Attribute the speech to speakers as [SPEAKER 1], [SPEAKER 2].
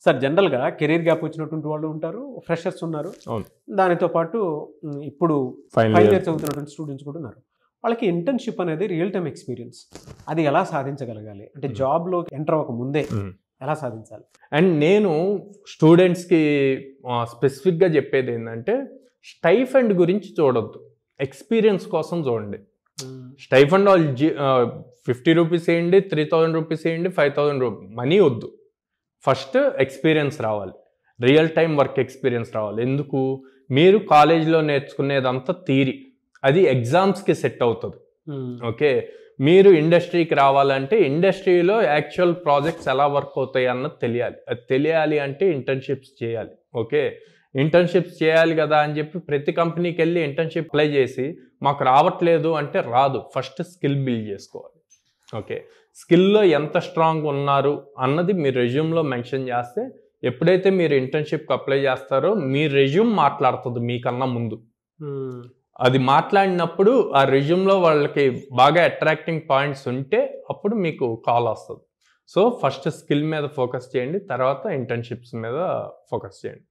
[SPEAKER 1] Sir జనరల్‌గా career gap వచ్చినటువంటి వాళ్ళు ఉంటారు. ఫ్రెషర్స్ ఉన్నారు.
[SPEAKER 2] అవును.
[SPEAKER 1] దానితో పాటు ఇప్పుడు
[SPEAKER 2] ఫైనల్
[SPEAKER 1] ఫైనల్
[SPEAKER 2] ఇయర్
[SPEAKER 1] ఇయర్ చదువుతున్నటువంటి స్టూడెంట్స్ కూడా ఉన్నారు. వాళ్ళకి ఇంటర్న్‌షిప్ అనేది రియల్ టైమ్ ఎక్స్‌పీరియన్స్. అది ఎలా సాధించగలగాలి? అంటే జాబ్‌లోకి ఎంటర్ అవ్వక ముందే ఎలా సాధించాలి?
[SPEAKER 2] అండ్ నేను స్టూడెంట్స్‌కి స్పెసిఫిక్‌గా చెప్పేది ఏంటంటే స్టైఫండ్ గురించి చూడొద్దు. ఎక్స్‌పీరియన్స్ కోసం చూడండి. స్టైఫండ్ వాళ్ళు 50 రూపీస్ వేయండి, 3000 రూపీస్ వేయండి, 5000 రూపీస్ మనీ వద్దు. ఫస్ట్ ఎక్స్పీరియన్స్ రావాలి. రియల్ టైం వర్క్ ఎక్స్పీరియన్స్ రావాలి. ఎందుకు? మీరు కాలేజీలో నేర్చుకునేదంతా థియరీ. అది ఎగ్జామ్స్కి సెట్ అవుతుంది. ఓకే, మీరు ఇండస్ట్రీకి రావాలంటే ఇండస్ట్రీలో యాక్చువల్ ప్రాజెక్ట్స్ ఎలా వర్క్ అవుతాయి అన్నది తెలియాలి. అది తెలియాలి అంటే ఇంటర్న్షిప్స్ చేయాలి. ఓకే, ఇంటర్న్షిప్స్ చేయాలి కదా అని చెప్పి ప్రతి కంపెనీకి వెళ్ళి ఇంటర్న్షిప్ అప్లై చేసి మాకు రావట్లేదు అంటే రాదు. ఫస్ట్ స్కిల్ బిల్డ్ చేసుకోవాలి. ఓకే, స్కిల్లో ఎంత స్ట్రాంగ్ ఉన్నారు అన్నది మీ రెజ్యూమ్లో మెన్షన్ చేస్తే ఎప్పుడైతే మీరు ఇంటర్న్షిప్కి అప్లై చేస్తారో మీ రెజ్యూమ్ మాట్లాడుతుంది మీకన్నా ముందు. అది మాట్లాడినప్పుడు ఆ రెజ్యూమ్లో వాళ్ళకి బాగా అట్రాక్టింగ్ పాయింట్స్ ఉంటే అప్పుడు మీకు కాల్ వస్తుంది. సో ఫస్ట్ స్కిల్ మీద ఫోకస్ చేయండి, తర్వాత ఇంటర్న్షిప్స్ మీద ఫోకస్ చేయండి.